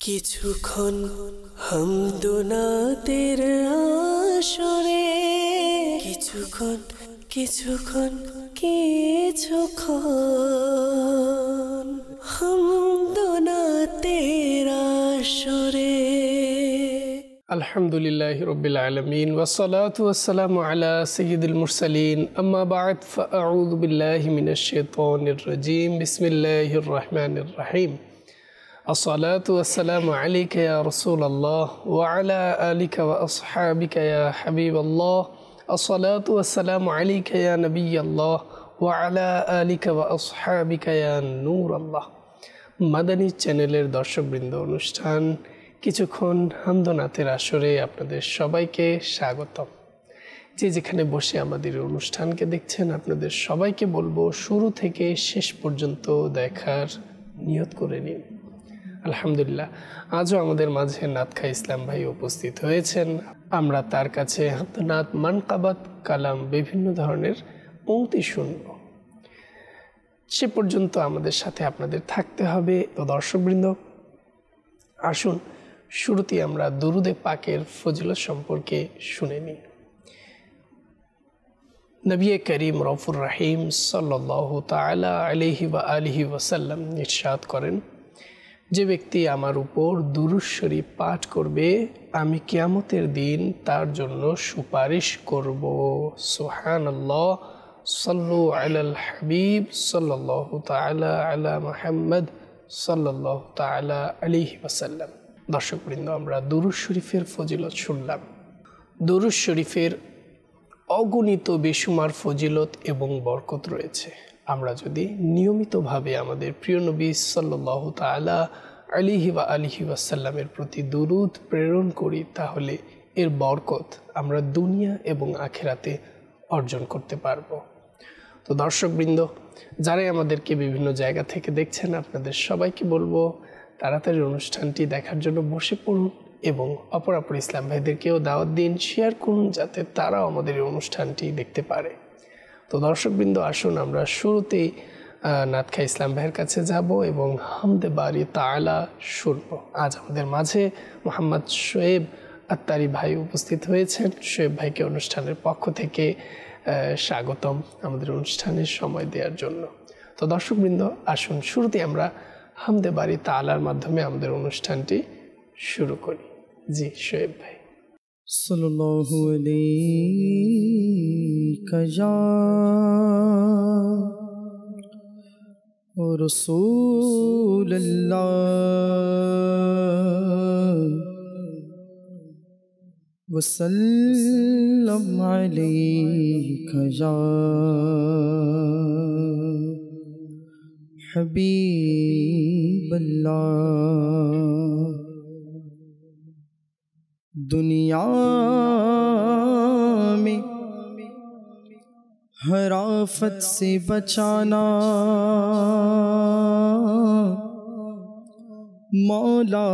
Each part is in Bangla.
কিছুক্ষণ হামদোনাতের আসরে কিছুক্ষণ হামদোনাতের আসরে আলহামদুলিল্লাহি রাব্বিল আলামিন ওয়াসসালাতু ওয়াসসালামু আলা সাইয়্যিদিল মুরসালিন আম্মা বা'দ ফাআউযু বিল্লাহি মিনাশ শাইতানির রাজীম বিসমিল্লাহির রহমানির রহিম الصلاة والسلام عليك يا رسول الله وعلى آلك وأصحابك يا حبيب الله الصلاة والسلام عليك يا نبي الله وعلى آلك وأصحابك يا نور الله মাদানী চ্যানেলের দর্শকবৃন্দ অনুষ্ঠান কিছুক্ষণ হামদোনাথের আসরে আপনাদের সবাইকে স্বাগতম। যে যেখানে বসে আমাদের অনুষ্ঠানকে দেখছেন আপনাদের সবাইকে বলবো শুরু থেকে শেষ পর্যন্ত দেখার নিয়ত করে নিন। আলহামদুলিল্লাহ, আজও আমাদের মাঝে নাতখা ইসলাম ভাই উপস্থিত হয়েছেন। আমরা তার কাছে নাত মানকাবাত কালাম বিভিন্ন ধরনের পংক্তি শুনব। সে পর্যন্ত আমাদের সাথে আপনাদের থাকতে হবে। তো দর্শকবৃন্দ, আসুন শুরুতেই আমরা দুরুদে পাকের ফজিলত সম্পর্কে শুনে নিই। নবী করিম রউফুর রহিম সাল্লাল্লাহু তাআলা আলাইহি ওয়া আলিহি ওয়াসাল্লাম ইরশাদ করেন, যে ব্যক্তি আমার উপর দুরূদ শরীফ পাঠ করবে আমি কিয়ামতের দিন তার জন্য সুপারিশ করব। সুবহানাল্লাহ, সাল্লু আলাল হাবিব সাল্লাল্লাহু তাআলা আলা মুহাম্মদ সাল্লাল্লাহু তাআলা আলাইহি ওয়াসাল্লাম। দর্শকবৃন্দ, আমরা দুরূদ শরীফের ফজিলত শুনলাম। দুরূদ শরীফের অগণিত বেশুমার ফজিলত এবং বরকত রয়েছে। আমরা যদি নিয়মিতভাবে আমাদের প্রিয় নবী সাল্লাল্লাহু তাআলা আলাইহি ওয়া আলিহি ওয়াসাল্লামের প্রতি দুরূদ প্রেরণ করি তাহলে এর বরকত আমরা দুনিয়া এবং আখিরাতে অর্জন করতে পারব। তো দর্শকবৃন্দ, যারাই আমাদেরকে বিভিন্ন জায়গা থেকে দেখছেন আপনাদের সবাইকে বলবো তাড়াতাড়ি অনুষ্ঠানটি দেখার জন্য বসে পড়ুন এবং অপর ইসলাম ভাইদেরকেও দাওয়াত দিন, শেয়ার করুন যাতে তারাও আমাদের এই অনুষ্ঠানটি দেখতে পারে। তো দর্শকবৃন্দ, আসুন আমরা শুরুতেই নাতখা ইসলাম ভাইয়ের কাছে যাব এবং হামদে বারি তাআলা শুনব। আজ আমাদের মাঝে মোহাম্মদ শোয়েব আত্তারি ভাই উপস্থিত হয়েছেন। শোয়েব ভাইকে অনুষ্ঠানের পক্ষ থেকে স্বাগতম আমাদের অনুষ্ঠানের সময় দেওয়ার জন্য। তো দর্শকবৃন্দ, আসুন শুরুতেই আমরা হামদে বারি তাআলার মাধ্যমে আমাদের অনুষ্ঠানটি শুরু করি। জি শোয়েব ভাই। সাল্লাল্লাহু আলাইকা ইয়া রাসূলুল্লাহ ওয়া সাল্লাম আলাইকা ইয়া হাবিবাল্লাহ। दुनिया में हर आफत से बचाना मौला,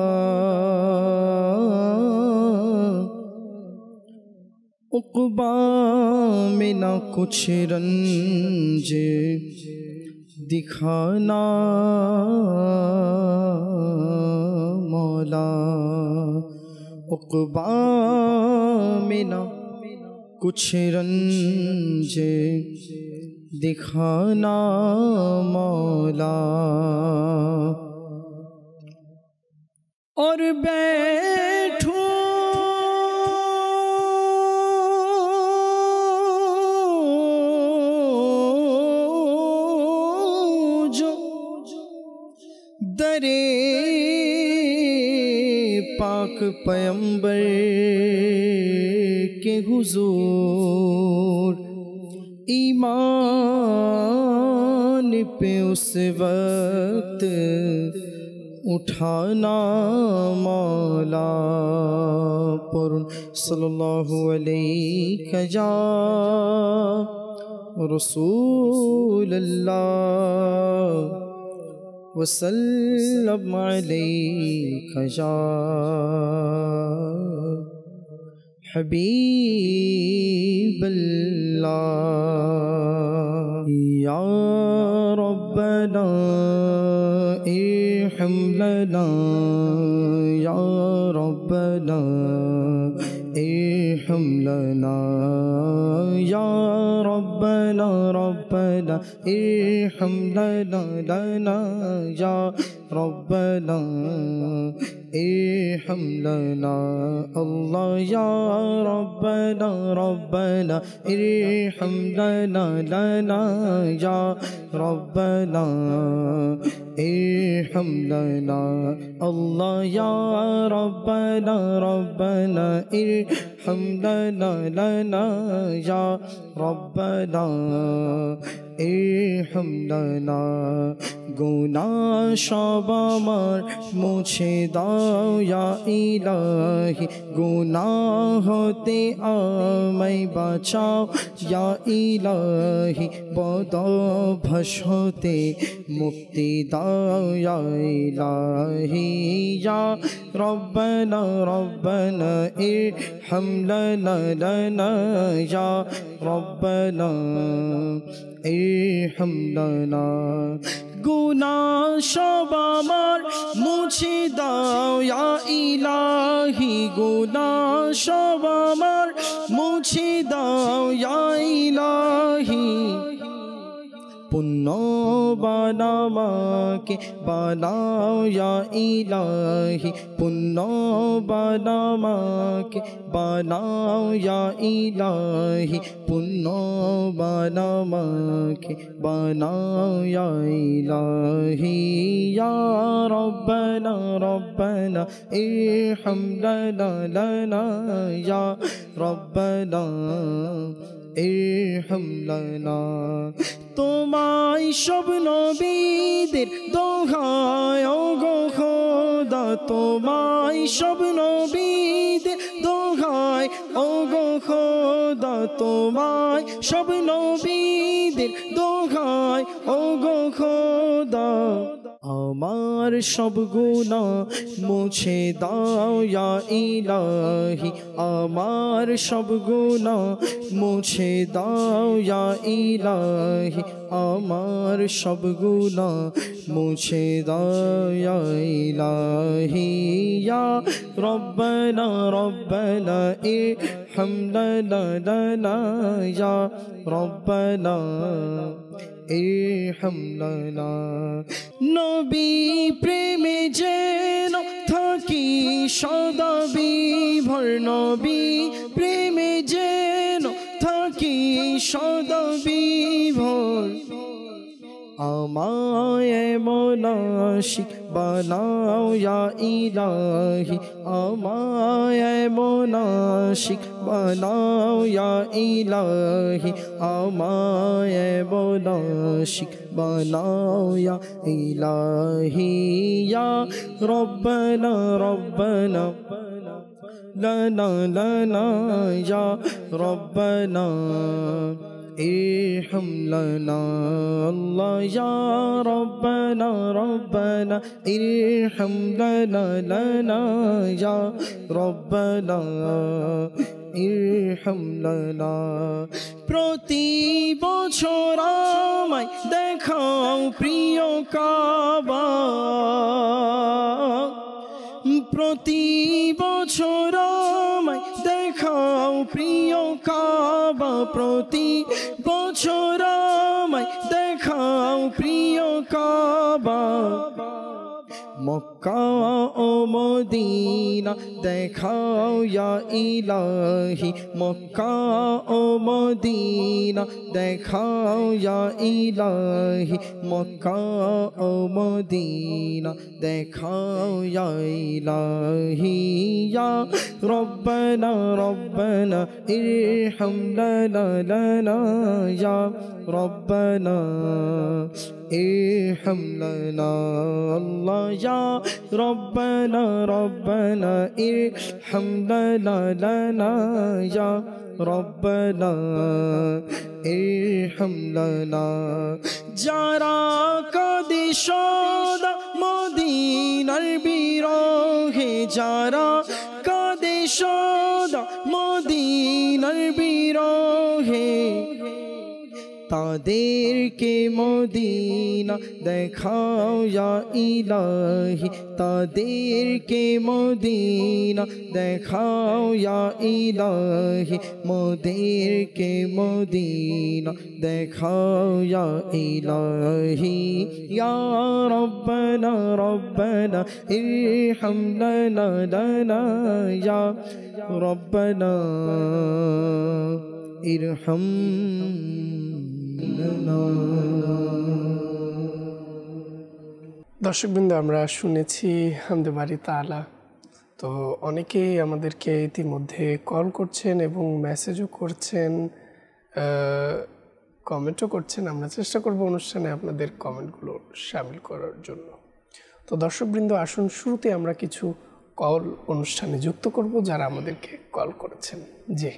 उक़बा में ना कुछ रंज दिखाना मौला, उक़बा में ना कुछ रंज दिखाना मौला। और बैठूं जो दरे पाक पैगंबर के हुजूर, ईमान पे उस वक्त उठाना मौला। पर सल्लल्लाहु अलैका या रसूलल्लाह वसल्लम अलैका या हबीबल्लाह। या रब्बना इरहम लना ربنا ارحم لنا يا ربنا ربنا ارحم لنا يا ربنا ارحم لنا الله يا ربنا ربنا ارحم لنا يا ربنا ارحم لنا الله يا ربنا ربنا ارحم لنا يا ربنا ارحم لنا গুনাহ সব আমার মুছে দাও ইয়া ইলাহি গুনাহ হতে আমায় বাঁচাও ইয়া ইলাহি বদভ্যাস হতে মুক্তি দাও ইয়া ইলাহি ইয়া রব্বানা রব্বানা ইরহাম লানা ইয়া রব্বানা ইরহাম লানা গুনাহ সব আমার মুছে দাও ইয়া ইলাহি গুনাহ সব আমার মুছে দাও ইয়া ইলাহি পুণ্য বানামাকে বানাও ইয়া ইলাহি পুণ্য বানামাকে বানাও ইয়া ইলাহি পুণ্য বানামাকে বানাও ইয়া ইলাহি ইয়া রব্বানা রব্বানা ইরহাম লানা ইয়া রব্বানা ইরহাম লানা তোমায় সব নবীদের দোহায় গো খোদা তোমায় সব নবীদের দোহায় গো খোদা তোমায় সব নবীদের দোহায় গো খোদা আমার সব গুনাহ মুছে দাও ইয়া ইলাহি আমার সব গুনাহ মুছে দাও ইয়া ইলাহি আমার সব গুনাহ মুছে দাও ইয়া ইলাহি ইয়া রব্বানা রব্বানা ইরহাম লানা ইয়া রব্বানা ইরহাম লানা নবী প্রেমে যেন থাকি সদা বিভোর নবী প্রেমে যেন থাকি সদা বিভোর আমায় এমন আশিক বানাও ইয়া ইলাহি আমায় এমন আশিক বানাও ইয়া ইলাহি আমায় এমন আশিক বানাও ইয়া ইলাহি ইয়া রব্বানা রব্বানা লানা ইয়া রব্বানা ইরহাম লানা আল্লাহ ইয়া রব্বানা রব্বানা ইরহাম লানা ইয়া রব্বানা ইরহাম লানা প্রতি বছর আমায় দেখাও প্রিয় কাবা প্রতি বছর আমায় দেখাও প্রিয় কাবা প্রতি বছর আমায় দেখাও প্রিয় কাবা মক্কা ও মদিনা দেখাও ইয়া ইলাহি মক্কা ও মদিনা দেখাও ইয়া ইলাহি মক্কা ও মদিনা দেখাও ইয়া ইলাহি ইয়া রব্বানা রব্বানা ইরহাম লানা ইয়া রব্বানা ইরহাম লানা আল্লাহ ইয়া রব্বানা রব্বানা ইরহাম লানা ইয়া রব্বানা ইরহাম লানা যারা কাঁদে সদা মদিনার বিরহে যারা কাঁদে সদা মদিনার বিরহে তাদেরকে মদিনা দেখাও ইয়া ইলাহি তাদেরকে মদিনা দেখাও ইয়া ইলাহি মোদেরকে মদিনা দেখাও ইয়া ইলাহি ইয়া রব্বানা রব্বানা ইরহাম লানা লানা ইয়া রব্বানা ইরহাম লানা। দর্শকবৃন্দ, আমরা শুনেছি হামদে বারি তাআলা। তো অনেকেই আমাদেরকে ইতিমধ্যে কল করছেন এবং মেসেজও করছেন, কমেন্টও করছেন। আমরা চেষ্টা করব অনুষ্ঠানে আপনাদের কমেন্টগুলো শামিল করার জন্য। তো দর্শকবৃন্দ, আসুন শুরুতে আমরা কিছু কল অনুষ্ঠানে যুক্ত করব যারা আমাদেরকে কল করেছেন। জি,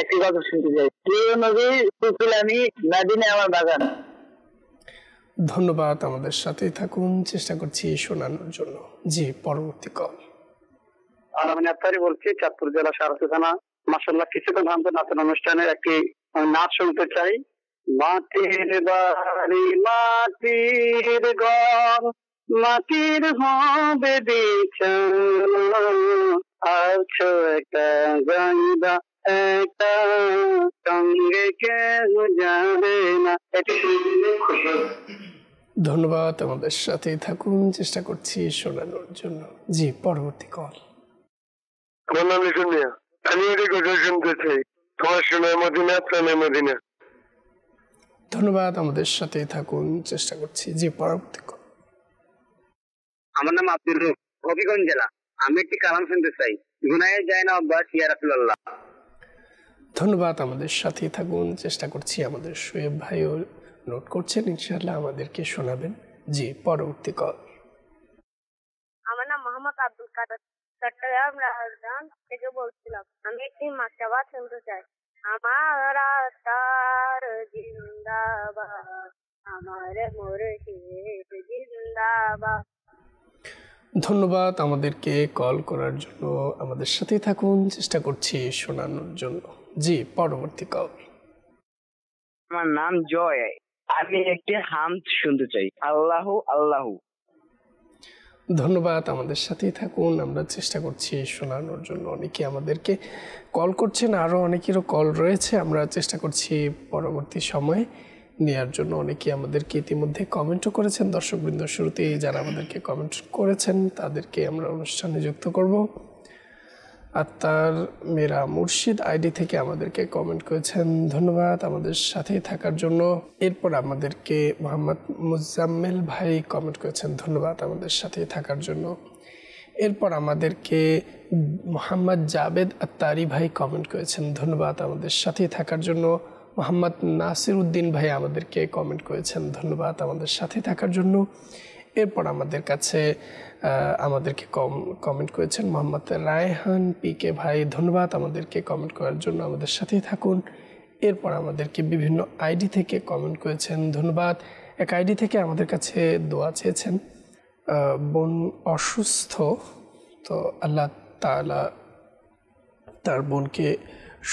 একটি কথা শুনতে চাই। প্রিয় নবী সুফিলানি মাদিনা আমার বাগান। ধন্যবাদ, আমাদের সাথেই থাকুন, চেষ্টা করছি শোনানোর জন্য। জি, পরবর্তী কল। আলামিন আফতারি বলছি, চাঁদপুর জেলা সারথী থানা। মাশাআল্লাহ, কিছুক্ষণ ভাবতে নাচের অনুষ্ঠানের একটি নাচ শুনতে চাই। মাটির বাড়ি মাটির ঘর মাটির হবে বিছানা আছো একটা গাইবা একটা সঙ্গে কেউ যাবে না। এটি শুনতে খুশি। ধন্যবাদ, আমাদের সাথেই থাকুন, চেষ্টা করছি শোনানোর জন্য। জি, পরবর্তী কল। আমি এটি কথা শুনতে চাই। তোমার সোনার মদিনা প্রাণের মদিনা। ধন্যবাদ, আমাদের সাথেই থাকুন, চেষ্টা করছি। জি, পরবর্তী কল। আমার নাম আব্দুর রূপ, হবিগঞ্জ জেলা। আমি একটি কালাম শুনতে চাই। গুনাহে যায় না অভ্যাস ইয়া রাসূলুল্লাহ। ধন্যবাদ, আমাদের সাথেই থাকুন, চেষ্টা করছি। আমাদের শোয়েব ভাইও নোট করছেন, ইনশাআল্লাহ আমাদেরকে শোনাবেন। জি, পরবর্তী কল। আমার নাম মোহাম্মদ আব্দুল কাদের, চট্টগ্রাম রাজধান থেকে বলছিলাম। আমি একটি মাশরাবা শুনতে চাই। আমার আস্তার জিন্দাবাদ, আমার মুর্শিদ জিন্দাবাদ। ধন্যবাদ আমাদেরকে কল করার জন্য। আমাদের সাথেই থাকুন, চেষ্টা করছি শোনানোর জন্য। জি, পরবর্তী কল। আমার নাম জয়, আমি একটি হামদ শুনতে চাই। আল্লাহু আল্লাহু। ধন্যবাদ, আমাদের সাথেই থাকুন, আমরা চেষ্টা করছি শোনানোর জন্য। অনেকে আমাদেরকে কল করছেন, আরও অনেকেরও কল রয়েছে, আমরা চেষ্টা করছি পরবর্তী সময়ে নেওয়ার জন্য। অনেকে আমাদেরকে ইতিমধ্যে কমেন্টও করেছেন। দর্শকবৃন্দ, শুরুতেই যারা আমাদেরকে কমেন্ট করেছেন তাদেরকে আমরা অনুষ্ঠানে যুক্ত করব। আত্মার মেরা মুর্শিদ আইডি থেকে আমাদেরকে কমেন্ট করেছেন, ধন্যবাদ আমাদের সাথেই থাকার জন্য। এরপর আমাদেরকে মোহাম্মদ মুজাম্মেল ভাই কমেন্ট করেছেন, ধন্যবাদ আমাদের সাথেই থাকার জন্য। এরপর আমাদেরকে মোহাম্মদ জাবেদ আত্তারি ভাই কমেন্ট করেছেন, ধন্যবাদ আমাদের সাথেই থাকার জন্য। মোহাম্মদ নাসির উদ্দিন ভাই আমাদেরকে কমেন্ট করেছেন, ধন্যবাদ আমাদের সাথে থাকার জন্য। এরপর আমাদের কাছে আমাদেরকে কমেন্ট করেছেন মোহাম্মদ রায়হান পিকে ভাই, ধন্যবাদ আমাদেরকে কমেন্ট করার জন্য, আমাদের সাথেই থাকুন। এরপর আমাদেরকে বিভিন্ন আইডি থেকে কমেন্ট করেছেন, ধন্যবাদ। এক আইডি থেকে আমাদের কাছে দোয়া চেয়েছেন। বোন অসুস্থ, তো আল্লাহ তাআলা তার বোনকে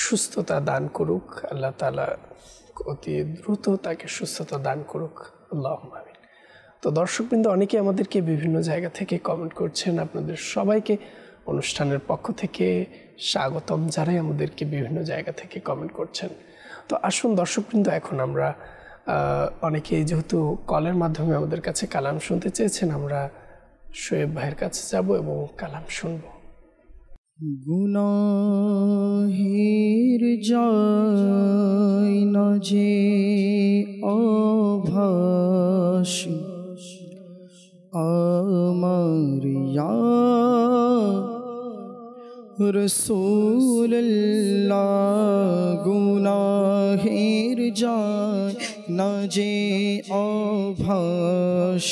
সুস্থতা দান করুক, আল্লাহ তাআলা অতি দ্রুত তাকে সুস্থতা দান করুক, আল্লাহুম্মা আমিন। তো দর্শকবৃন্দ, অনেকে আমাদেরকে বিভিন্ন জায়গা থেকে কমেন্ট করছেন। আপনাদের সবাইকে অনুষ্ঠানের পক্ষ থেকে স্বাগতম, যারাই আমাদেরকে বিভিন্ন জায়গা থেকে কমেন্ট করছেন। তো আসুন দর্শকবৃন্দ, এখন আমরা অনেকেই যেহেতু কলের মাধ্যমে আমাদের কাছে কালাম শুনতে চেয়েছেন, আমরা শোয়েব ভাইয়ের কাছে যাব এবং কালাম শুনব। গুনাহের যায় না যে অভাস আমার ইয়া রাসূলুল্লাহ, গুনাহের যায় না যে অভাস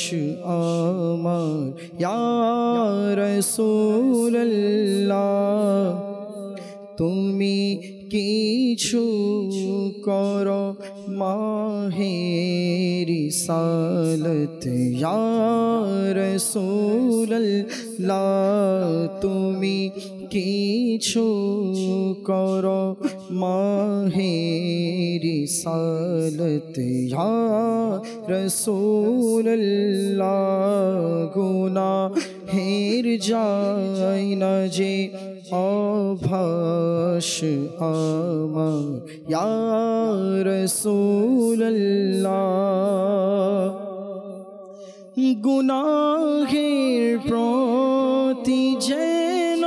আমার ইয়া রাসূলুল্লাহ, তুমি কিছু করো মাহে রিসালত ইয়া রাসূলুল্লাহ, তুমি কিছু করো মাহে रिसालत या रसूल अल्लाह गुनाहेर যায় না যে আভাস আমার ইয়া রসূল আল্লাহ গুনাহের প্রতি যেন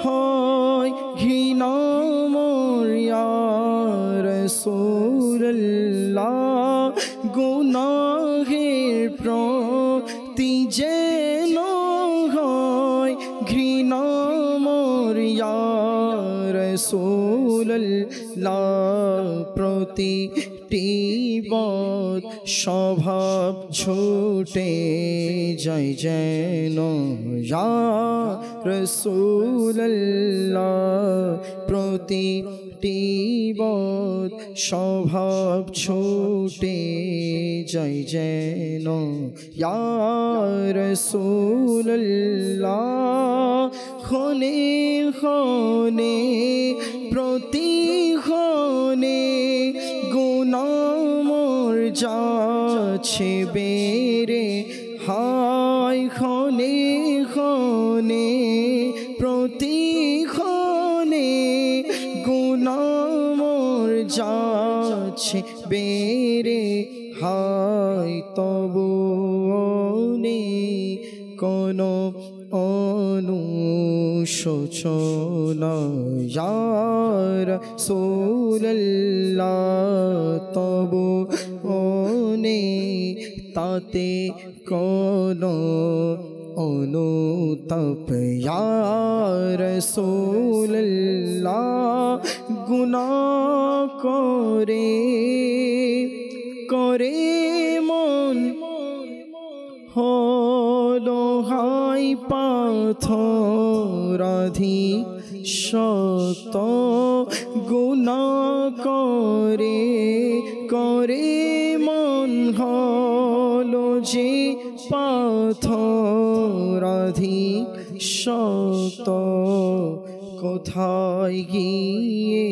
হয় ঘৃণা মোর ইয়া রসূল আল্লাহ গুনাহের প্রতি যেন হয় ঘৃণা মোর ইয়া রসূল আল্লাহ প্রতিটি বদ স্বভাব ছুটে যায় যেন ইয়া রসূল আল্লাহ প্রতিটি বদ স্বভাব ছুটে যায় যেন ইয়া রসূল আল্লাহ খনে খনে প্রতিক্ষণে গুনাহ মোর যাচ্ছে বেড়ে হায় খনে খনে প্রতিক্ষণে গুনাহ মোর যাচ্ছে বেড়ে হায় তবু কোনো অনুশোচনা ইয়া রাসূলুল্লাহ তবু তাতে কোনো অনুতাপ ইয়া রাসূলুল্লাহ গুনাহ করে মন হলো হাই পাথরাধি শত গুনাহ করে মন হলো যে পাথরাধি শত কোথায় গিয়ে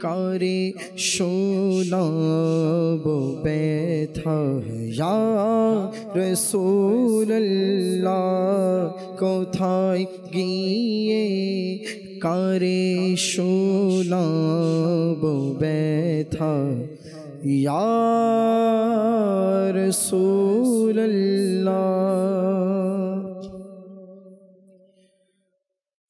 কারে শোনাব ব্যথা ইয়া রাসূলুল্লাহ কোথায় গিয়ে কারে শোনাব ব্যথা ইয়া রাসূলুল্লাহ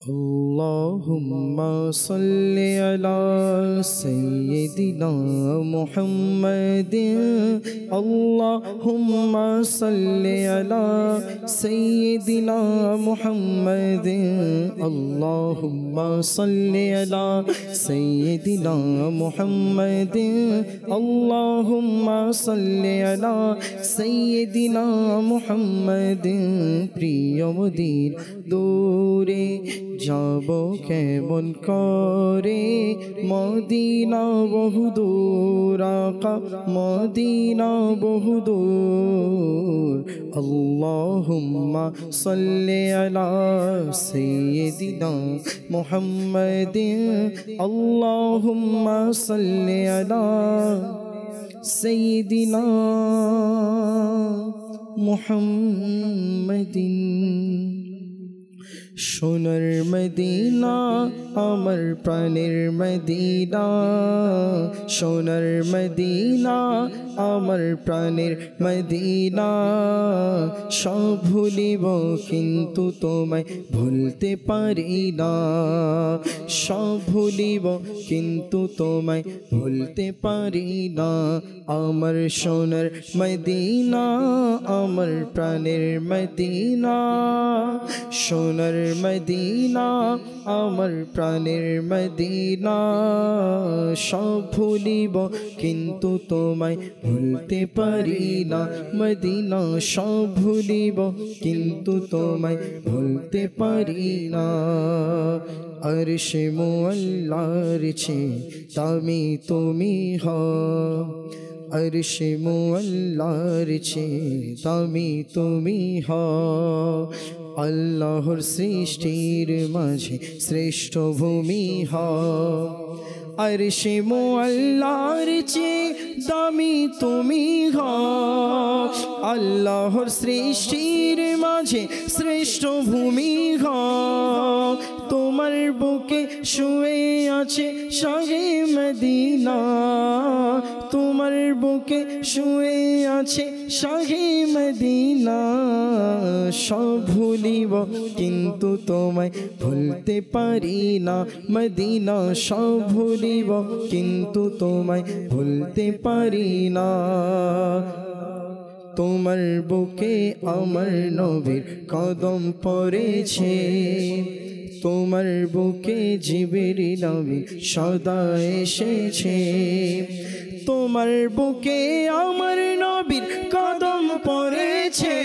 اللهم صل على سيدنا محمد اللهم صل على سيدنا محمد اللهم صل على سيدنا محمد اللهم صل على سيدنا محمد প্রিয় মদিন দূরে যাব কেমন করে মদিনা বহুদূর আকা মদিনা বহুদূর আল্লাহুম্মা সাল্লি আলা সাইয়্যিদিনা মুহাম্মাদিন আল্লাহুম্মা সাল্লি আলা সাইয়্যিদিনা মুহাম্মাদিন সোনার মদিনা আমার প্রাণের মদিনা সোনার মদিনা আমার প্রাণের মদিনা সব ভুলিব কিন্তু তোমায় ভুলতে পারি না সব ভুলিব কিন্তু তোমায় ভুলতে পারি না আমার সোনার মদিনা আমার প্রাণের মদিনা সোনার মদিনা আমার প্রাণের মদিনা সব ভুলিব কিন্তু তোমায় ভুলতে পারি না মদিনা সব ভুলিব কিন্তু তোমায় ভুলতে পারি না আরশে মুআল্লার চেয়ে দামি তুমি হও আরশে মুআল্লার চেয়ে দামি তুমি হও আল্লাহর সৃষ্টির মাঝে শ্রেষ্ঠ ভূমি হও আরশে মুআল্লার চেয়ে দামি তুমি হও আল্লাহর সৃষ্টির মাঝে শ্রেষ্ঠ ভূমি হও তোমার বুকে শুয়ে আছে শাহে মদিনা তোমার বুকে শুয়ে আছে শাহে মদিনা সব ভুলিব কিন্তু তোমায় ভুলতে পারি না মদিনা সব ভুলিব কিন্তু তোমায় ভুলতে পারি না তোমার বুকে আমার নবীর কদম পড়েছে তোমার বুকে জিবরিল আমিন সদা এসেছে তোমার বুকে আমার নবীর কদম পড়েছে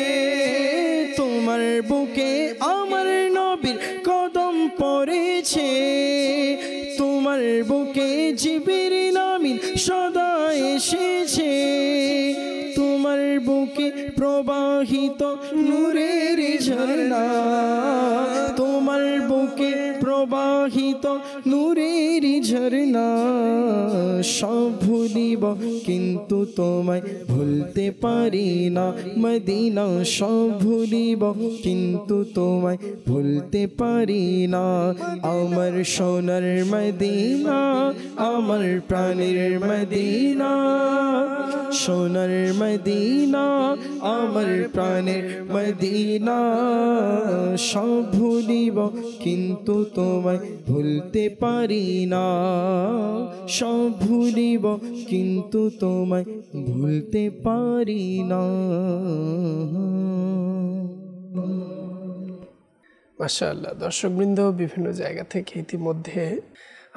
তোমার বুকে আমার নবীর কদম পড়েছে তোমার বুকে জিবরিল আমিন সদা এসেছে তোমার বুকে প্রবাহিত নূরের ঝর্ণা তোমার বুকে প্রবাহিত নূরের ঝর্ণা সব ভুলিব কিন্তু তোমায় ভুলতে পারি না মদিনা সব ভুলিব কিন্তু তোমায় ভুলতে পারি না আমার সোনার মদিনা আমার প্রাণের মদিনা সোনার মদিনা আমার প্রাণের মদিনা সব ভুলিব কিন্তু তোমায় ভুলতে পারি না সব ভুলিব কিন্তু তোমায় ভুলতে পারি না মাশাআল্লাহ দর্শকবৃন্দ বিভিন্ন জায়গা থেকে ইতিমধ্যে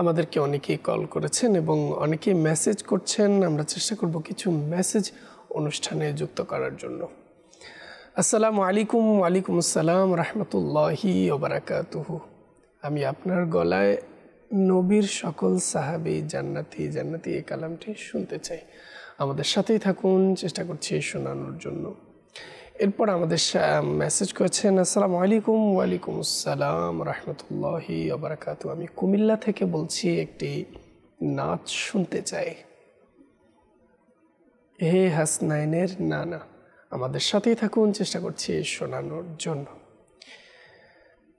আমাদেরকে অনেকেই কল করেছেন এবং অনেকেই মেসেজ করছেন আমরা চেষ্টা করব কিছু মেসেজ অনুষ্ঠানে যুক্ত করার জন্য আসসালামু আলাইকুম ওয়ালাইকুম আসসালাম রাহমাতুল্লাহি ওয়া বারাকাতুহু আমি আপনার গলায় নবীর সকল সাহাবী জান্নাতি জান্নাতি এই কালামটি শুনতে চাই আমাদের সাথেই থাকুন চেষ্টা করছি শোনানোর জন্য এরপর আমাদের মেসেজ করেছেন আসসালামু আলাইকুম ওয়ালাইকুম আসসালাম রাহমাতুল্লাহি ওয়া বারাকাতুহু আমি কুমিল্লা থেকে বলছি একটি নাচ শুনতে চাই হে হাসনাইনের নানা আমাদের সাথেই থাকুন চেষ্টা করছি শোনানোর জন্য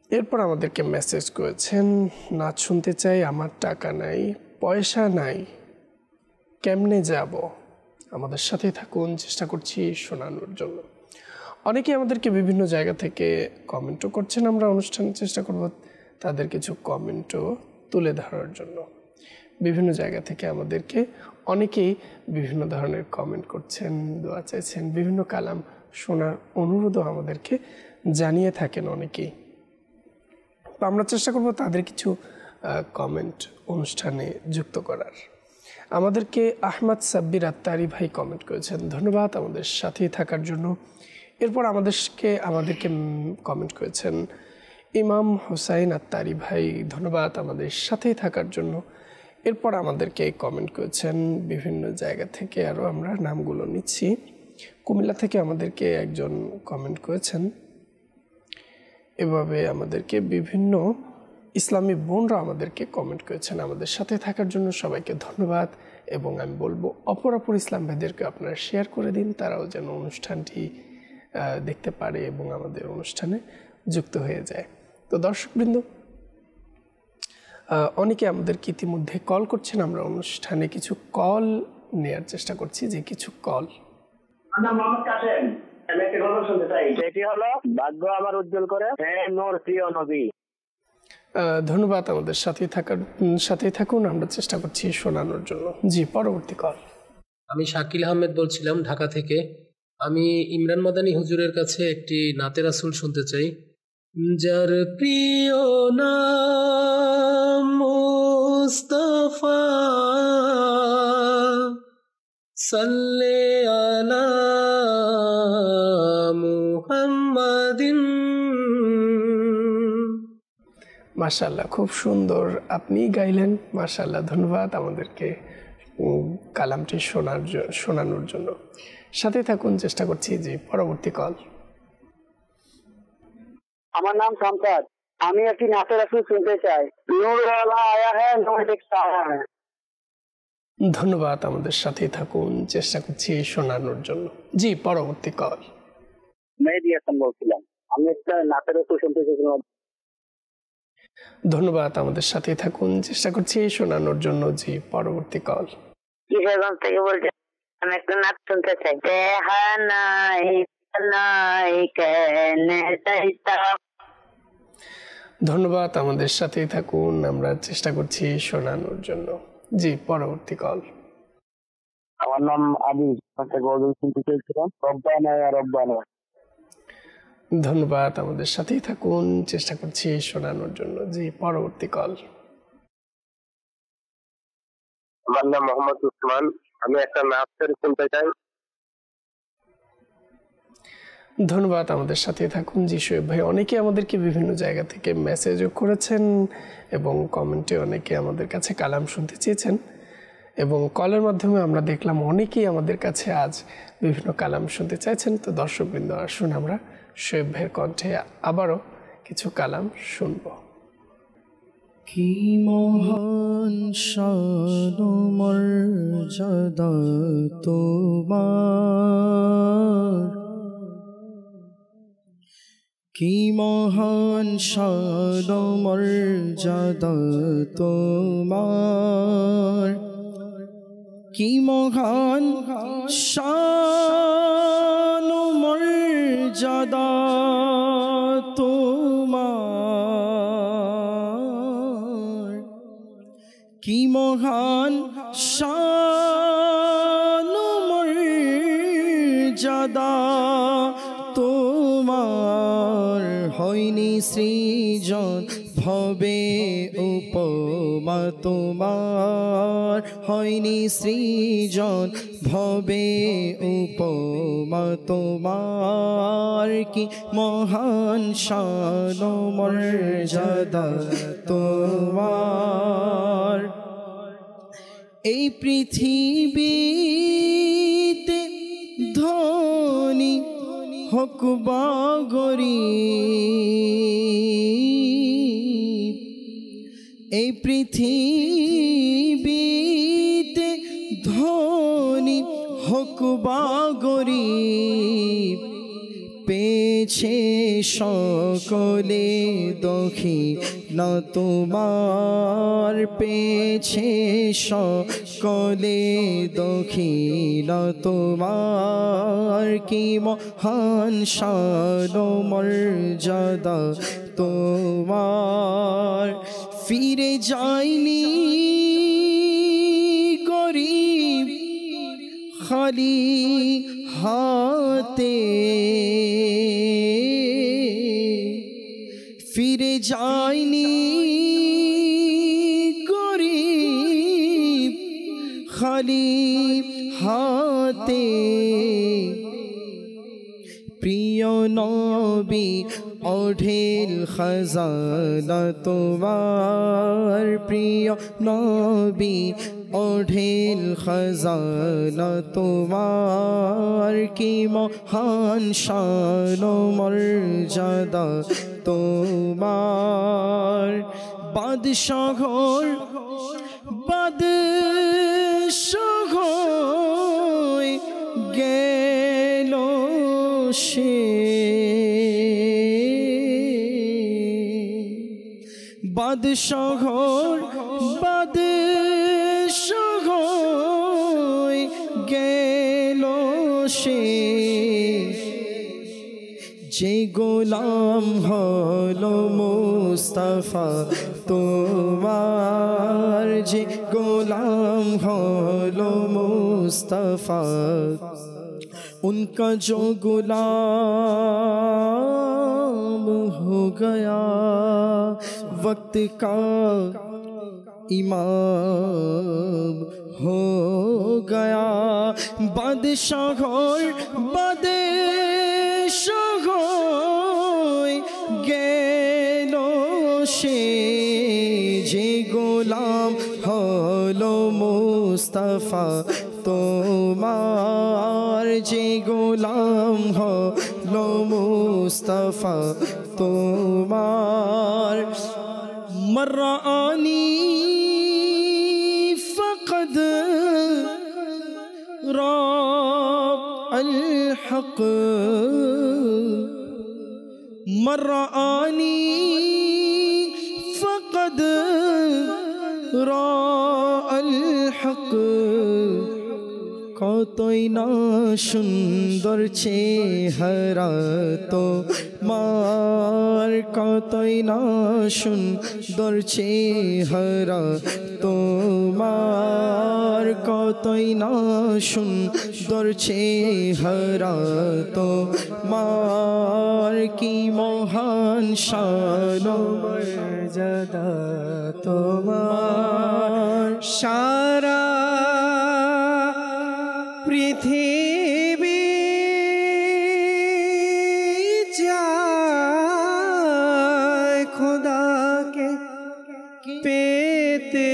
এরপর আমাদেরকে মেসেজ করেছেন নাচ শুনতে চাই আমার টাকা নাই পয়সা নাই কেমনে যাব আমাদের সাথেই থাকুন চেষ্টা করছি শোনানোর জন্য অনেকেই আমাদেরকে বিভিন্ন জায়গা থেকে কমেন্টও করছেন আমরা অনুষ্ঠানের চেষ্টা করব তাদের কিছু কমেন্টও তুলে ধরার জন্য বিভিন্ন জায়গা থেকে আমাদেরকে অনেকেই বিভিন্ন ধরনের কমেন্ট করছেন দোয়া চাইছেন বিভিন্ন কালাম শোনার অনুরোধও আমাদেরকে জানিয়ে থাকেন অনেকেই তো আমরা চেষ্টা করব তাদের কিছু কমেন্ট অনুষ্ঠানে যুক্ত করার আমাদেরকে আহমদ সাব্বির আত্তারি ভাই কমেন্ট করেছেন ধন্যবাদ আমাদের সাথেই থাকার জন্য এরপর আমাদেরকে কমেন্ট করেছেন ইমাম হুসাইন আত্তারি ভাই ধন্যবাদ আমাদের সাথেই থাকার জন্য এরপর আমাদেরকে কমেন্ট করেছেন বিভিন্ন জায়গা থেকে আরও আমরা নামগুলো নিচ্ছি কুমিল্লা থেকে আমাদেরকে একজন কমেন্ট করেছেন এভাবে আমাদেরকে বিভিন্ন ইসলামী বোনরা আমাদেরকে কমেন্ট করেছেন আমাদের সাথে থাকার জন্য সবাইকে ধন্যবাদ এবং আমি বলবো অপর ইসলাম ভাইদেরকে আপনারা শেয়ার করে দিন তারাও যেন অনুষ্ঠানটি দেখতে পারে এবং আমাদের অনুষ্ঠানে যুক্ত হয়ে যায় তো দর্শকবৃন্দ অনেকে আমাদেরকে ইতিমধ্যে কল করছেন আমরা অনুষ্ঠানে কিছু কল নেয়ার চেষ্টা করছি যে কিছু কল মোহাম্মদ কাসেম আমি একটা গল্প শুনতে চাই সেটি হলো ভাগ্য আমার উজ্জ্বল করে হে নূর প্রিয় নবী ধন্যবাদ আমাদের সাথেই থাকুন আমরা চেষ্টা করছি শোনানোর জন্য জি পরবর্তী কল আমি শাকিল আহমেদ বলছিলাম ঢাকা থেকে আমি ইমরান মাদানী হুজুরের কাছে একটি নাতে রাসূল শুনতে চাই যার প্রিয় নাম মুস্তাফা সাল্লে আলা মুহাম্মাদিন মাশাআল্লাহ খুব সুন্দর আপনি গাইলেন মাশাআল্লাহ ধন্যবাদ আমাদেরকে কালামটি শোনানোর জন্য সাথে থাকুন চেষ্টা করছি যে পরবর্তী কল আমার নাম শামসাদ আমি একটি নাতে রাসূল শুনতে চাই নূর वाला आया है नूर दिखता है ধন্যবাদ, আমাদের সাথেই থাকুন, চেষ্টা করছি শোনানোর জন্য। জি, পরবর্তী কল। মেহেদি হাসান বলছিলাম, আমি একটা নাতের ওপর শুনতে চেয়েছিলাম। ধন্যবাদ, আমাদের সাথেই থাকুন, চেষ্টা করছি শোনানোর জন্য। জি, পরবর্তী কল। কিশোরগঞ্জ থেকে বলছি, আমি একটা নাচ শুনতে চাই। দেহা নাই নাই কেনে চাইতা। ধন্যবাদ, আমাদের সাথেই থাকুন, আমরা চেষ্টা করছি শোনানোর জন্য। জি, পরবর্তী কল। আমার নাম আবির, একটা গজল শুনতে চেয়েছিলাম, রব্বানা ইয়া রব্বানা। ধন্যবাদ, আমাদের সাথেই থাকুন, চেষ্টা করছি শোনানোর জন্য। জি, পরবর্তী কল। আমার নাম মোহাম্মদ উসমান, আমি একটা নাচের শুনতে চাই। ধন্যবাদ, আমাদের সাথে থাকুন। জি শোয়েব ভাই, অনেকে আমাদেরকে বিভিন্ন জায়গা থেকে মেসেজও করেছেন এবং কমেন্টে অনেকে আমাদের কাছে কালাম শুনতে চেয়েছেন, এবং কলের মাধ্যমে আমরা দেখলাম অনেকেই আমাদের কাছে আজ বিভিন্ন কালাম শুনতে চাইছেন। তো দর্শকবৃন্দ, আসুন আমরা শোয়েব ভাইয়ের কণ্ঠে আবারও কিছু কালাম শুনব। কি মহান শান মর্যাদা তোমার, কি মহান শান মর্যাদা তোমার, কি মহান শান মর্যাদা তোমার, কি মহান শান মর্যাদা তোমার, হয়নি সৃজন ভবে উপমা তোমার, হয়নি সৃজন ভবে উপমা তোমার, কি মহান শান মর্যাদা তোমার। এই পৃথিবীতে ধনী হোক বা গরীব, এই পৃথিবীতে ধনী হোক বা গরীব, পেয়েছে সকলে দখি না তোমার, পেয়েছে সকলে দখি না তোমার, কি মহান শান মর্যাদা তোমার। ফিরে যায়নি গরিব খালি হাতে, ফিরে যায়নি গরিব খালি হাতে। প্রিয় নবী অঢেল খাজানা তোমার, প্রিয় নবী অঢেল খাজানা তোমার, কি মহান শান মর্যাদা তোমার। বাদশাহর বাদশাহ গেল সে, বাদশাহর বাদশাহ গেল সে, যে গোলাম হলো মুস্তাফা তোমার, যে গোলাম হলো मुस्तफ़ा उनका जो गुलाम हो गया वक्त का इमाम हो गया बादशाहों गेलो से जे गोलाम हलो मुस्तफ़ा তোমার যে গোলাম হলো মুস্তাফা তোমার মরানি ফকদ الحق من رآني فقد رأى الحق কতই না সুন্দর চেহারা তোমার কতই না সুন্দর চেহারা তোমার কতই না সুন্দর চেহারা তোমার কি মহান শান মর্যাদা তোমার সারা পৃথিবী চায় খোদাকে পেতে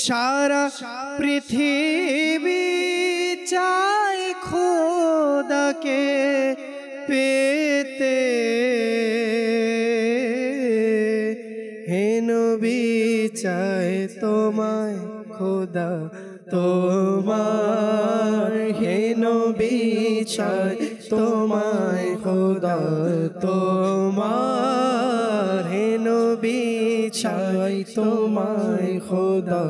সারা পৃথিবী চায় খোদাকে পেতে হে নবী চায় তোমায় খোদা তোমার হে নবী চায় তোমায় খোদা তোমার হে নবী চায় তোমায় খোদা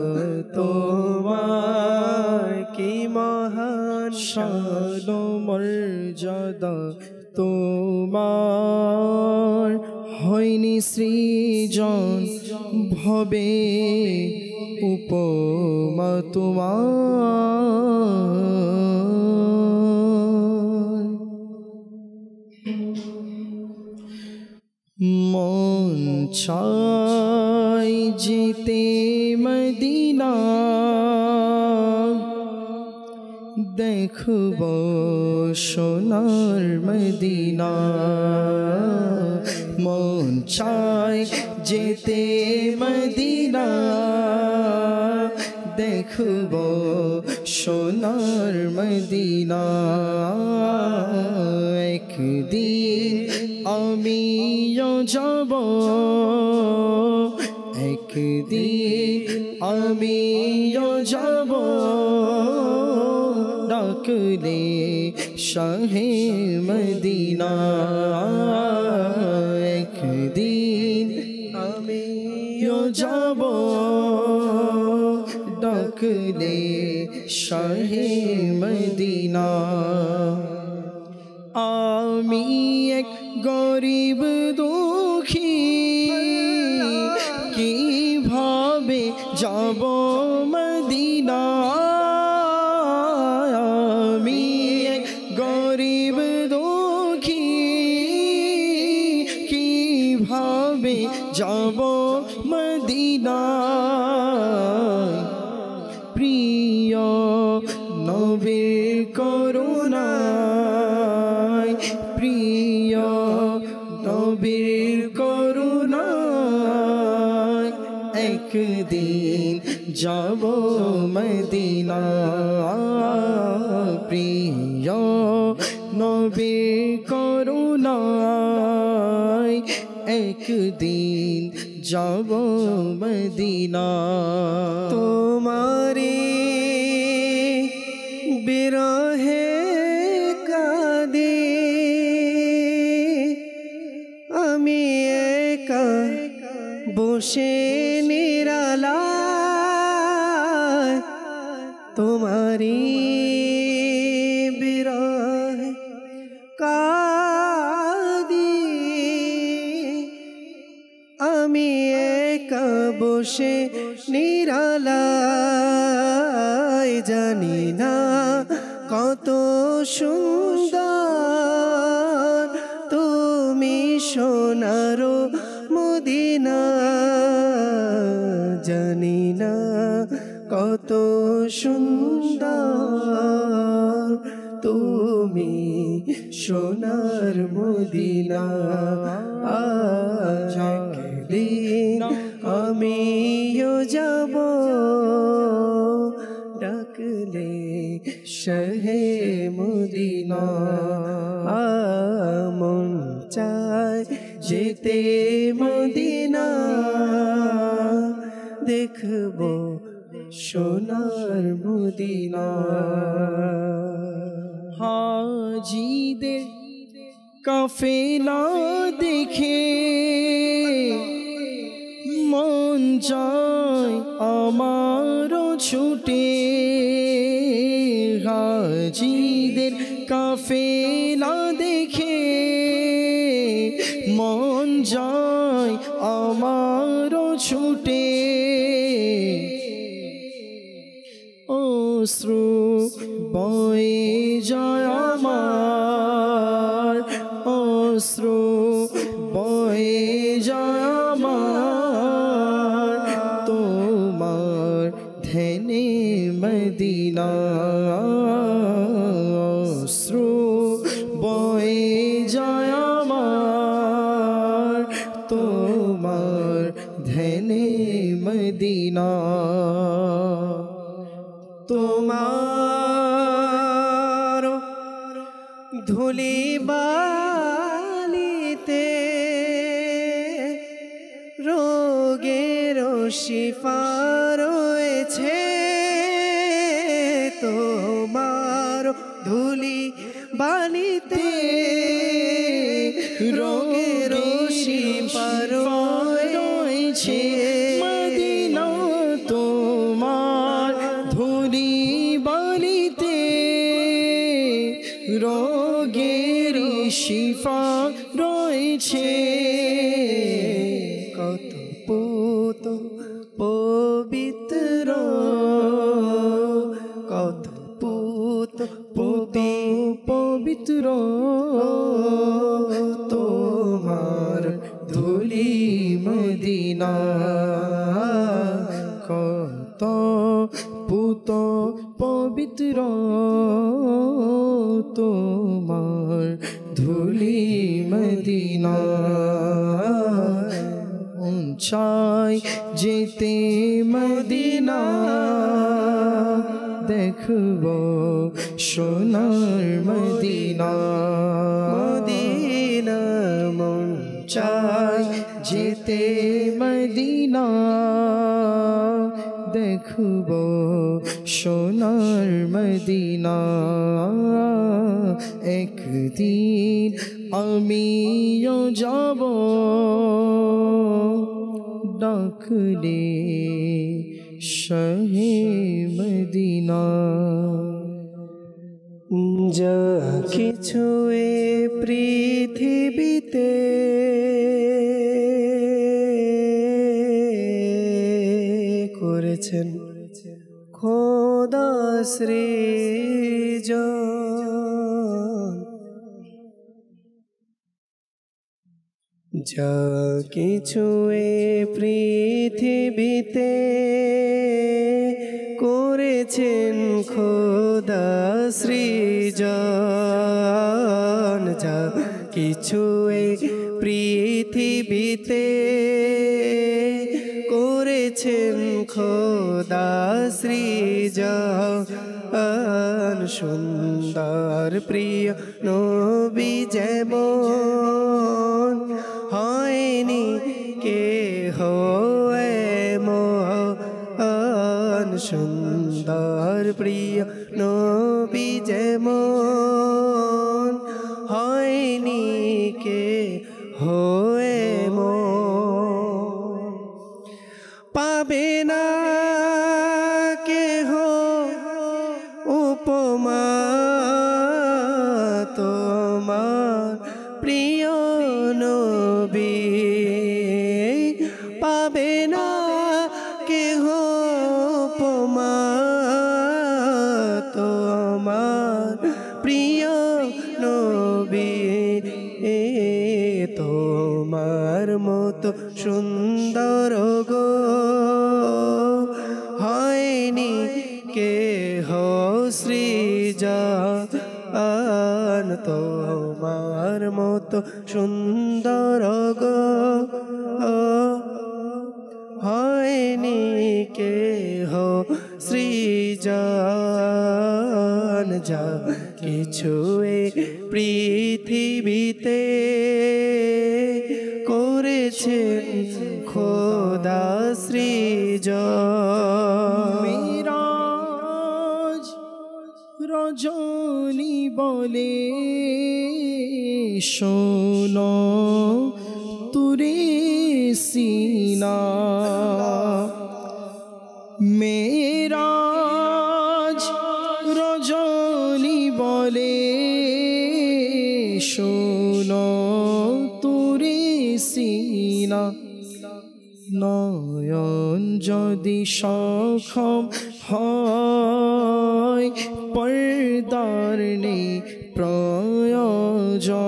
তোমার কি মহান শান মর্যাদা তোমার হয়নি সৃজন ভবে উপমা তোমার মন চাই যেতে মদিনা দেখব সোনার মদিনা মন চাই যেতে মদিনা দেখব সোনার মদিনা একদিন আমিও যাব একদিন আমিও যাব ডাকলে শাহে মদিনা একদিন আমিও যাব ডাকলে শাহে মদিনা আমি এক গরিব দুঃখী কিভাবে যাব মদিনা আমি এক গরিব দুঃখী কিভাবে যাব মদিনা প্রিয় নবীর করুণায় প্রিয় নবীর করুণায় একদিন যাব মদিনা প্রিয় নবীর করুণায় একদিন যাব মদিনা তোমারি বিরহে কাঁদি আমি একা বসে নিরালায় তোমারি বিরহে কাঁদি আমি একা বসে নিরালায় জানি না কত সুন্দর তুমি সোনার মদিনা জানি না কত সুন্দর তুমি সোনার মদিনা একদিন আমিও যাব ডাকলে শাহে মদিনা মন চায় যেতে মদিনা দেখব সোনার মদিনা হাজিদের কাফেলা দেখে মন যায় আমারও ছুটে হাজিদের কাফেলা দেখে মন যায় আমারও ছুটে অশ্রু বয়ে যায় আমার অশ্রু বয়ে যায় আমার তোমার ধ্যানে মদিনা অশ্রু বয়ে যায় আমার তোমার ধ্যানে মদিনা তোমার ধুলি বালিতে রোগের শিফা রয়েছে তোমার ধুলি বালিতে রোগের শিফা রয়েছে মদিনা তোমার ধুলি বালিতে রোগের শিফা রয়েছে কত পুত পবিত্র কত পুত পবিত্র তোমার ধুলি মদিনা কত পুত পবিত্র তোমার ধুলি মদিনা চাই যেতে মদিনা দেখব সোনার মদিনা মদিনা মন চাই যেতে মদিনা দেখব সোনার মদিনা একদিন আমিও যাব ডাকলে শাহে মদিনা যা কিছু এ পৃথিবীতে করেছেন খোদা সৃজন যা কিছু এ পৃথিবীতে করেছেন খোদা সৃজন যা কিছু এ পৃথিবীতে করেছেন খোদা সৃজন সুন্দর প্রিয় নবী যেমন হয়নি কে এমন সুন্দর প্রিয় নবী যেমন হয়নি কে এমন পাবে না কেহ উপমা তোমার প্রিয় নবী পাবে না কেহ উপমা তোমার প্রিয় নবী তোমার মতো সুন্দর গো হয়নি কেহ সৃজন তোমার মতো সুন্দর গো হয়নি কেহ সৃজন যা কিছু এ পৃথিবীতে করেছেন খোদা সৃজন রজনী বলে শোনো তুরে সিনা মেরাজ রজনী বলে শোনো তুরে সিনা নয়ন যদি সক্ষম হয় পর্দার নেই প্রয়োজন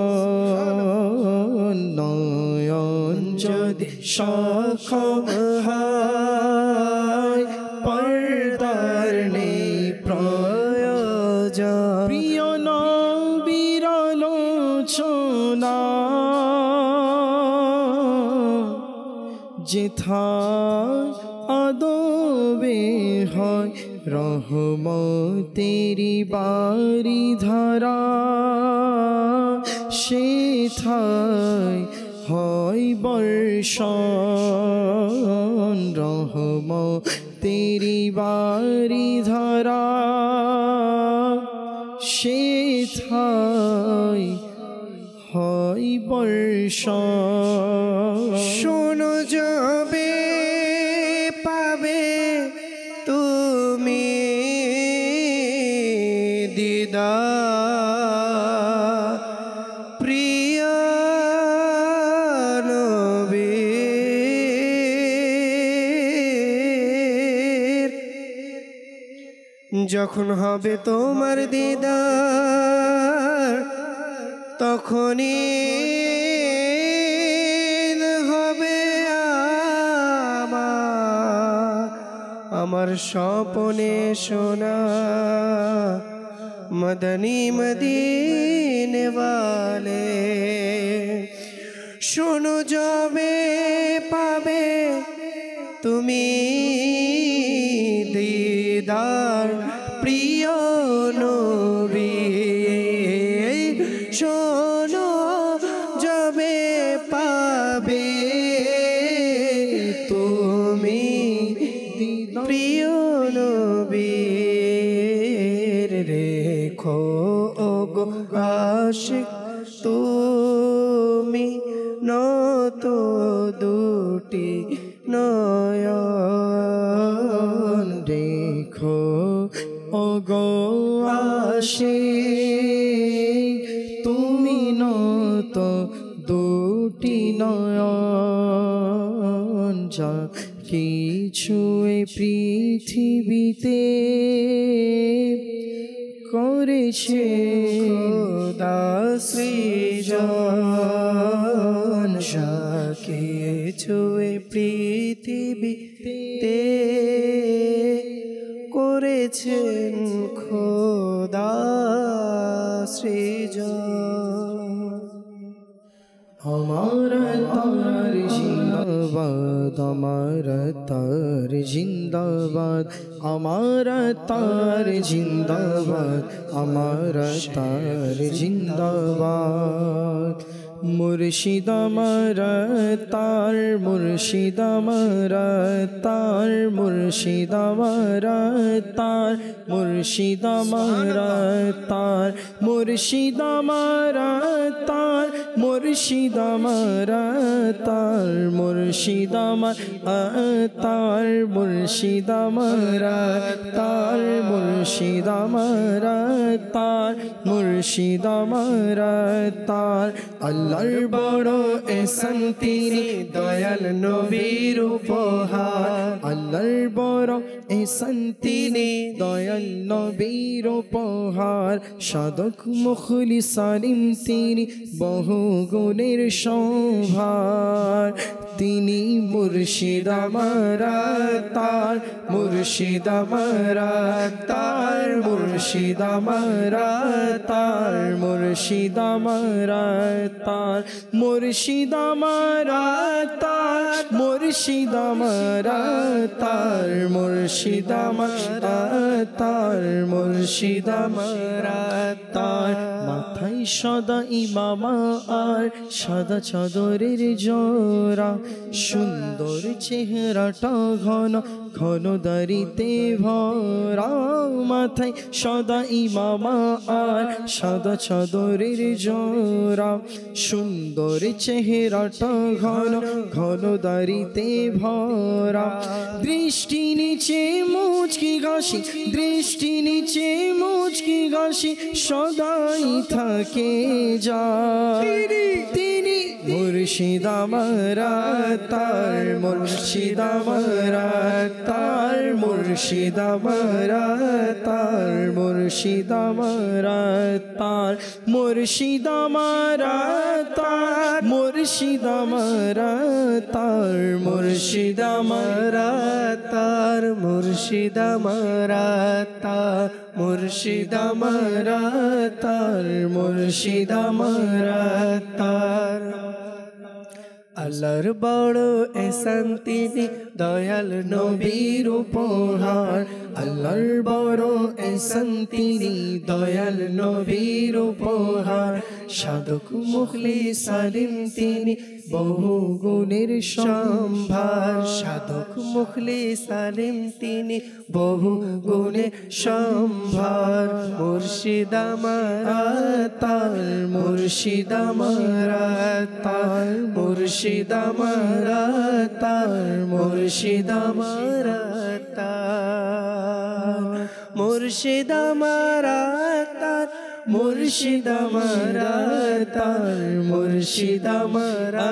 নয়ন যদি সক্ষম হয় পর্দার নেই প্রয়োজন প্রিয় নবীর আলোচনা যেথায় আদবে হয় রহমতেরি বাড়ি ধারা সেথায় হয় বর্ষণ রহমতেরি বাড়ি ধারা সেথায় হয় বর্ষণ শোনো যাবে পাবে তুমি দিদার প্রিয় নবীর যখন হবে তোমার দিদার তখনই হবে আমার স্বপনে শোনা মদনী মদিনে ওয়ালে শোনো যাবে পাবে তুমি দিদার প্রিয় নবী শোনো যাবে পাবে তুমি প্রিয় নবীর রেখো গো আশিক তুমি নত দুটি নয়ন দেখো ওগো আশিক তুমি নত দুটি নয়ন যা কিছু এই পৃথিবীতে করেছে খোদা সৃজন কিছু পৃথিবীতে করেছেন খোদা সৃজন আমার তার জিন্দাবাদ আমার তার জিন্দাবাদ আমার তার জিন্দাবাদ আমার তার জিন্দাবাদ মুর্শিদ আমার তার মুর্শিদ আমার তার মুর্শিদ আমার তার মুর্শিদ আমার তার মুর্শিদ আমার তার মুর্শিদ আমার তার মুর্শিদ আমার তার মুর্শিদ আমার তার মুর্শিদ আমার তার মুর্শিদ আমার তার আল্লাহর বড় এহসান তিনি দয়াল নবীর উপহার আল্লাহর বড় এহসান তিনি দয়াল নবীর উপহার সাধক মুখলিস সালিম তিনি বহু গুণের সম্ভার তিনি মুর্শিদ আমার তার মুর্শিদ আমার তার মুর্শিদ আমার তার মুর্শিদ আমার তার মুর্শিদ আমার তার মুর্শিদ আমার তার মুর্শিদ আমার তার মুর্শিদ আমার তার মাথায় সদা ইমামা আর সাদা চাদরের জোড়া সুন্দর চেহারাটা ঘন ঘন দাড়িতে ভরা, মাথায় সদা ইমামা আর সাদা চাদরের জোড়া। সুন্দর চেহারাটা ঘন ঘন দাড়িতে ভরা, দৃষ্টি নিচে মুচকি হাসি, দৃষ্টি নিচে মুচকি হাসি সদাই থাকে যা। তিনি মুর্শিদ আমারা তার, মুর্শিদ আমারা তার, মুর্শিদ আমারা তার, মুর্শিদ আমারা তার, মুর্শিদ আমারা তার, মুর্শিদ আমারা তার, মুর্শিদ আমারা তার মুর্শিদ আমারা তার, মুর্শিদ আমারা তার, মুর্শিদ আমারা তার। আল্লাহর বড় এহসান তিনি দয়াল নবীর উপহার, আল্লাহর বড় এহসান তিনি দয়াল নবীর উপহার। সাধক মুখলিস সালিম তিনি বহু গুণের সম্ভার, সাধক মুখলিস সালিম তিনি বহু গুণের সম্ভার। মুর্শিদ আমারা তার, মুর্শিদ আমারা তার, মুর্শিদ আমারা তার, মুর্শিদ আমারা তার, মুর্শিদ আমারা তার, মুর্শিদ আমারা তার, মুর্শিদ আমারা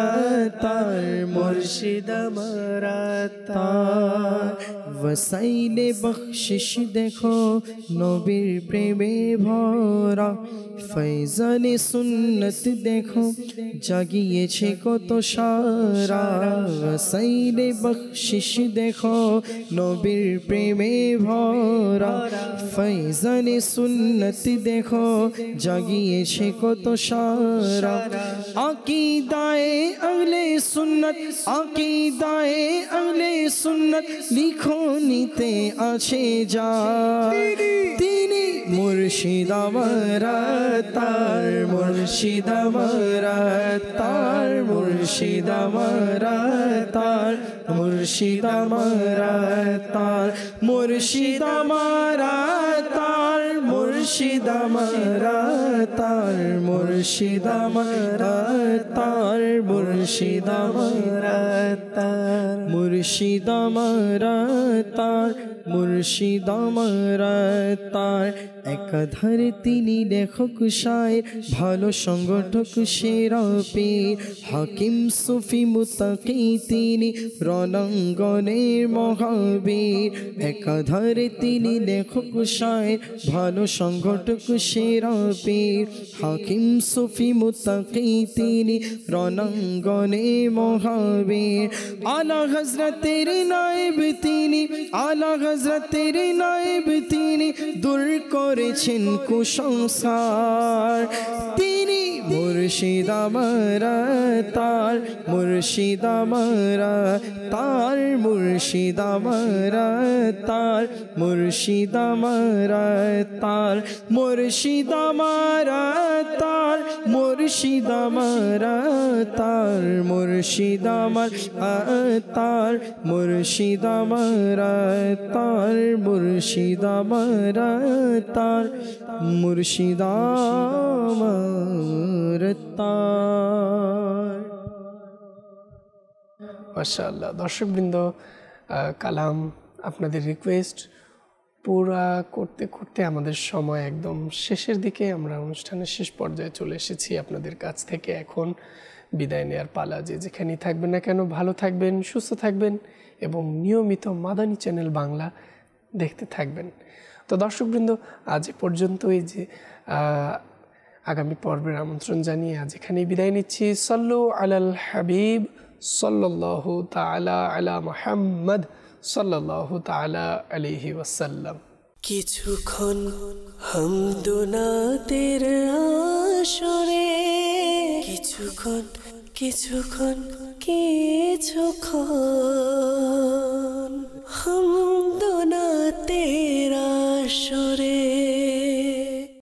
তার, মুর্শিদ আমারা তার। ওয়াসাইলে বখশিশ দেখো নবীর প্রেমে ভরা, ফৈজানে সুন্নত দেখো জাগিয়েছে কত সারা। ওয়াসাইলে বখশিশ দেখো নবীর প্রেমে ভরা, ফৈজানে সুন্নত দেখো জাগিয়েছে কত সারা। আকিদায়ে আহলে সুন্নত, আকিদায়ে আহলে সুন্নত লিখনিতে আছে যা। তিনি মুর্শিদ আমারা তার, মুর্শিদ আমারা তার, মুর্শিদ আমারা তার, মুর্শিদ আমারা তার, মুর্শিদ আমারা তার, মুর্শিদ আমারা তার, মুর্শিদ আমারা তার, মুর্শিদ আমারা তার, মুর্শিদ আমারা তার, মুর্শিদ আমারা তার। একাধার তিনি লেখক শায়ের, ভালো সংগঠক সেরা পীর, হাকিম সুফি মুত্তাকি তিনি রণাঙ্গনের মহাবীর। একাধার তিনি লেখক শায়ের, ভালো সংগঠক সেরা পীর, হাকিম সুফি মুত্তাকি তিনি রণাঙ্গনে মহাবীর। আলা হযরতের নায়েব তিনি, আলা হযরতের নায়েব তিনি দূর করেছেন কুসংস্কার। তিনি মুর্শিদ আমারা তার, মুর্শিদ আমারা তার, মুর্শিদ আমারা তার, মুর্শিদ আমারা তার, মুর্শিদ আমারা তার, মুর্শিদ আমারা তার, মুর্শিদ আমারা তার, মুর্শিদ আমারা তার, মুর্শিদ আমারা তার, মুর্শিদ আমারা তার। মাশাআল্লাহ। দর্শকবৃন্দ, কালাম আপনাদের রিকোয়েস্ট পুরা করতে করতে আমাদের সময় একদম শেষের দিকে, আমরা অনুষ্ঠানের শেষ পর্যায়ে চলে এসেছি। আপনাদের কাছ থেকে এখন বিদায় নেওয়ার পালা। যে যেখানেই থাকবেন না কেন ভালো থাকবেন, সুস্থ থাকবেন এবং নিয়মিত মাদানী চ্যানেল বাংলা দেখতে থাকবেন। তো দর্শকবৃন্দ, আজ পর্যন্তই। যে আগামী পর্বের আমন্ত্রণ জানিয়ে আজ এখানেই বিদায় নিচ্ছি। সাল্লু আলাল হাবিব সাল্লাল্লাহু তাআলা আলা মুহাম্মদ সাল্লাল্লাহু তাআলা আলাইহি ওয়াসাল্লাম। কিছুক্ষণ হামদুনাতের আসরে, কিছুক্ষণ কিছুক্ষণ কিছুক্ষণ